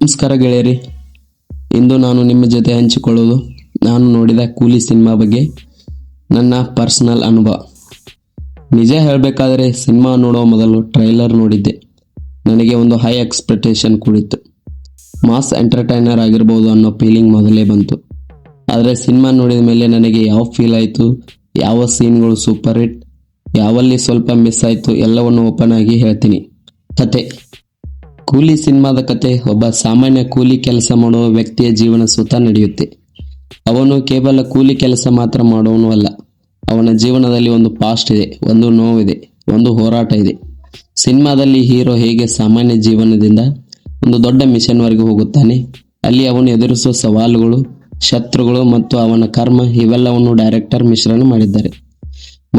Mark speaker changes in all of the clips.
Speaker 1: ನಮಸ್ಕಾರ ಗೆಳೆಯರಿ. ಇಂದು ನಾನು ನಿಮ್ಮ ಜೊತೆ ಹಂಚಿಕೊಳ್ಳೋದು ನಾನು ನೋಡಿದ ಕೂಲಿ ಸಿನಿಮಾ ಬಗ್ಗೆ ನನ್ನ ಪರ್ಸನಲ್ ಅನುಭವ. ನಿಜ ಹೇಳಬೇಕಾದರೆ ಸಿನಿಮಾ ನೋಡೋ ಮೊದಲು ಟ್ರೈಲರ್ ನೋಡಿದ್ದೆ. ನನಗೆ ಒಂದು ಹೈ ಎಕ್ಸ್ಪೆಕ್ಟೇಷನ್ ಕೂಡಿತ್ತು. ಮಾಸ್ ಎಂಟರ್ಟೈನರ್ ಆಗಿರ್ಬೋದು ಅನ್ನೋ ಫೀಲಿಂಗ್ ಮೊದಲೇ ಬಂತು. ಆದರೆ ಸಿನಿಮಾ ನೋಡಿದ ಮೇಲೆ ನನಗೆ ಯಾವ ಫೀಲ್ ಆಯಿತು, ಯಾವ ಸೀನ್ಗಳು ಸೂಪರ್ ಹಿಟ್, ಯಾವಲ್ಲಿ ಸ್ವಲ್ಪ ಮಿಸ್ ಆಯಿತು ಎಲ್ಲವನ್ನು ಓಪನ್ ಆಗಿ ಹೇಳ್ತೀನಿ. ಕತೆ: ಕೂಲಿ ಸಿನಿಮಾದ ಕತೆ ಒಬ್ಬ ಸಾಮಾನ್ಯ ಕೂಲಿ ಕೆಲಸ ಮಾಡುವ ವ್ಯಕ್ತಿಯ ಜೀವನ ಸುತ್ತ ನಡೆಯುತ್ತೆ. ಅವನು ಕೇವಲ ಕೂಲಿ ಕೆಲಸ ಮಾತ್ರ ಮಾಡುವನು ಅಲ್ಲ. ಅವನ ಜೀವನದಲ್ಲಿ ಒಂದು ಪಾಸ್ಟ್ ಇದೆ, ಒಂದು ನೋವಿದೆ, ಒಂದು ಹೋರಾಟ ಇದೆ. ಸಿನಿಮಾದಲ್ಲಿ ಹೀರೋ ಹೇಗೆ ಸಾಮಾನ್ಯ ಜೀವನದಿಂದ ಒಂದು ದೊಡ್ಡ ಮಿಷನ್ವರೆಗೆ ಹೋಗುತ್ತಾನೆ, ಅಲ್ಲಿ ಅವನು ಎದುರಿಸುವ ಸವಾಲುಗಳು, ಶತ್ರುಗಳು ಮತ್ತು ಅವನ ಕರ್ಮ ಇವೆಲ್ಲವನ್ನು ಡೈರೆಕ್ಟರ್ ಮಿಶ್ರಣ ಮಾಡಿದ್ದಾರೆ.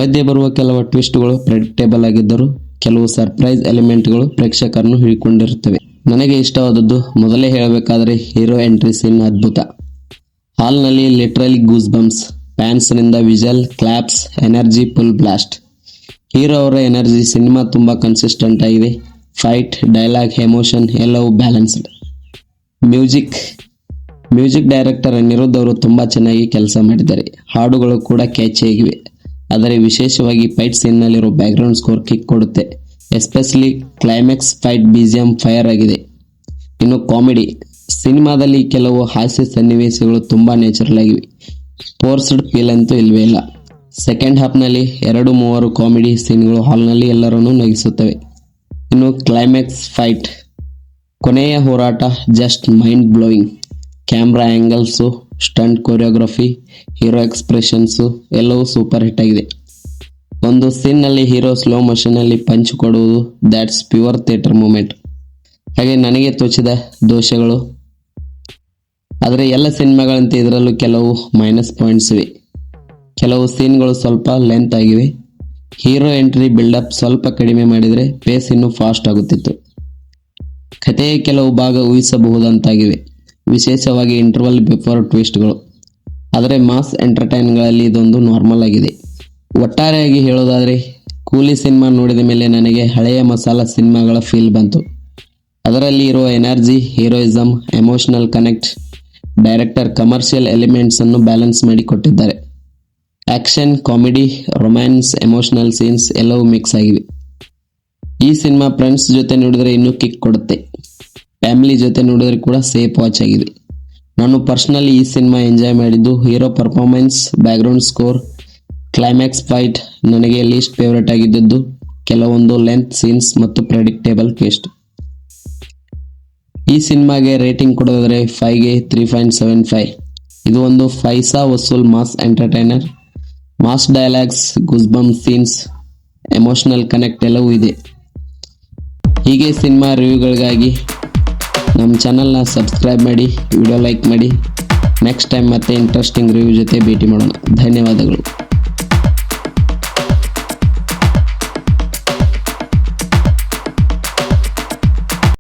Speaker 1: ಮಧ್ಯೆ ಬರುವ ಕೆಲವು ಟ್ವಿಸ್ಟ್ಗಳು ಪ್ರೆಡಿಕ್ಟೇಬಲ್ ಆಗಿದ್ದರೂ ಕೆಲವು ಸರ್ಪ್ರೈಸ್ ಎಲಿಮೆಂಟ್ಗಳು ಪ್ರೇಕ್ಷಕರನ್ನು ಹಿಡಿಕೊಂಡಿರುತ್ತವೆ. ನನಗೆ ಇಷ್ಟವಾದದ್ದು ಮೊದಲೇ ಹೇಳಬೇಕಾದರೆ ಹೀರೋ ಎಂಟ್ರಿ ಸೀನ್ ಅದ್ಭುತ. ಹಾಲ್ನಲ್ಲಿ ಲಿಟ್ರಲಿ ಗೂಸ್ ಬಂಪ್ಸ್. ಫ್ಯಾನ್ಸ್ನಿಂದ whistle, claps, energy full blast. Hero ಅವರ ಎನರ್ಜಿ ಸಿನಿಮಾ ತುಂಬ ಕನ್ಸಿಸ್ಟೆಂಟ್ ಆಗಿದೆ. ಫೈಟ್, ಡೈಲಾಗ್, ಎಮೋಷನ್ ಎಲ್ಲವೂ ಬ್ಯಾಲೆನ್ಸ್ಡ್. ಮ್ಯೂಸಿಕ್ ಡೈರೆಕ್ಟರ್ ಅನಿರುದ್ಧ್ ಅವರು ತುಂಬ ಚೆನ್ನಾಗಿ ಕೆಲಸ ಮಾಡಿದ್ದಾರೆ. ಹಾಡುಗಳು ಕೂಡ ಕ್ಯಾಚಿಯಾಗಿವೆ. ಆದರೆ ವಿಶೇಷವಾಗಿ ಫೈಟ್ ಸೀನ್ನಲ್ಲಿರೋ ಬ್ಯಾಕ್ಗ್ರೌಂಡ್ ಸ್ಕೋರ್ ಕಿಕ್ ಕೊಡುತ್ತೆ. Especially climax fight BGM fire ಆಗಿದೆ. ಇನ್ನು ಕಾಮಿಡಿ: ಸಿನಿಮಾದಲ್ಲಿ ಕೆಲವು ಹಾಸ್ಯ ಸನ್ನಿವೇಶಗಳು ತುಂಬ ನ್ಯಾಚುರಲ್ ಆಗಿವೆ. ಫೋರ್ಸ್ಡ್ ಫೀಲ್ ಅಂತೂ ಇಲ್ವೇ ಇಲ್ಲ. ಸೆಕೆಂಡ್ ಹಾಫ್ನಲ್ಲಿ 2-3 ಕಾಮಿಡಿ ಸೀನ್ಗಳು ಹಾಲ್ನಲ್ಲಿ ಎಲ್ಲರನ್ನೂ ನಗಿಸುತ್ತವೆ. ಇನ್ನು ಕ್ಲೈಮ್ಯಾಕ್ಸ್ ಫೈಟ್, ಕೊನೆಯ ಹೋರಾಟ just mind blowing. Camera angles, stunt choreography, hero expressions ಎಲ್ಲವೂ ಸೂಪರ್ ಹಿಟ್ ಆಗಿದೆ. ಒಂದು ಸೀನ್ನಲ್ಲಿ ಹೀರೋ ಸ್ಲೋ ಮೋಷನ್ನಲ್ಲಿ ಪಂಚ್ ಕೊಡುವುದು, ದ್ಯಾಟ್ಸ್ ಪ್ಯೂರ್ ಥಿಯೇಟರ್ ಮೂಮೆಂಟ್. ಹಾಗೆ ನನಗೆ ತೋಚಿದ ದೋಷಗಳು: ಆದರೆ ಎಲ್ಲ ಸಿನಿಮಾಗಳಂತೆ ಇದರಲ್ಲೂ ಕೆಲವು ಮೈನಸ್ ಪಾಯಿಂಟ್ಸ್ ಇವೆ. ಕೆಲವು ಸೀನ್ಗಳು ಸ್ವಲ್ಪ ಲೆಂತ್ ಆಗಿವೆ. ಹೀರೋ ಎಂಟ್ರಿ ಬಿಲ್ಡಪ್ ಸ್ವಲ್ಪ ಕಡಿಮೆ ಮಾಡಿದರೆ ಪೇಸ್ ಇನ್ನೂ ಫಾಸ್ಟ್ ಆಗುತ್ತಿತ್ತು. ಕಥೆಯ ಕೆಲವು ಭಾಗ ಊಹಿಸಬಹುದಂತಾಗಿವೆ, ವಿಶೇಷವಾಗಿ ಇಂಟರ್ವಲ್ ಬಿಫೋರ್ ಟ್ವಿಸ್ಟ್ಗಳು. ಆದರೆ ಮಾಸ್ ಎಂಟರ್ಟೈನ್ಗಳಲ್ಲಿ ಇದೊಂದು ನಾರ್ಮಲ್ ಆಗಿದೆ. ಒಟ್ಟಾರೆಯಾಗಿ ಹೇಳೋದಾದರೆ ಕೂಲಿ ಸಿನಿಮಾ ನೋಡಿದ ಮೇಲೆ ನನಗೆ ಹಳೆಯ ಮಸಾಲಾ ಸಿನಿಮಾಗಳ ಫೀಲ್ ಬಂತು. ಅದರಲ್ಲಿ ಇರುವ energy, heroism, emotional connect. Director commercial elements ಅನ್ನು ಬ್ಯಾಲೆನ್ಸ್ ಮಾಡಿ ಕೊಟ್ಟಿದ್ದಾರೆ. Action, comedy, romance, emotional scenes ಎಲ್ಲವೂ ಮಿಕ್ಸ್ ಆಗಿವೆ. ಈ ಸಿನಿಮಾ ಫ್ರೆಂಡ್ಸ್ ಜೊತೆ ನೋಡಿದರೆ ಇನ್ನೂ ಕಿಕ್ ಕೊಡುತ್ತೆ. ಫ್ಯಾಮಿಲಿ ಜೊತೆ ನೋಡಿದರೆ ಕೂಡ ಸೇಫ್ ವಾಚ್ ಆಗಿದೆ. ನಾನು ಪರ್ಸನಲಿ ಈ ಸಿನಿಮಾ ಎಂಜಾಯ್ ಮಾಡಿದ್ದು hero performance, background score, climax fight. ನನಗೆ ಲೀಸ್ಟ್ ಫೇವರೇಟ್ ಆಗಿದ್ದದ್ದು ಕೆಲವೊಂದು ಲೆಂತ್ ಸೀನ್ಸ್ ಮತ್ತು ಪ್ರೆಡಿಕ್ಟೇಬಲ್ ಟ್ವಿಸ್ಟ್. ಈ ಸಿನಿಮಾಗೆ ರೇಟಿಂಗ್ ಕೊಡೋದಾದರೆ 5ಗೆ 3.75. ಇದು ಒಂದು ಪೈಸಾ ವಸೂಲ್ mass entertainer. Mass dialogues, goosebump scenes, emotional connect ಎಲ್ಲವೂ ಇದೆ. ಹೀಗೆ ಸಿನಿಮಾ ರಿವ್ಯೂಗಳಿಗಾಗಿ ನಮ್ಮ ಚಾನಲ್ನ ಸಬ್ಸ್ಕ್ರೈಬ್ ಮಾಡಿ, ವಿಡಿಯೋ ಲೈಕ್ ಮಾಡಿ. ನೆಕ್ಸ್ಟ್ ಟೈಮ್ ಮತ್ತೆ ಇಂಟ್ರೆಸ್ಟಿಂಗ್ ರಿವ್ಯೂ ಜೊತೆ ಭೇಟಿ ಮಾಡೋಣ. ಧನ್ಯವಾದಗಳು.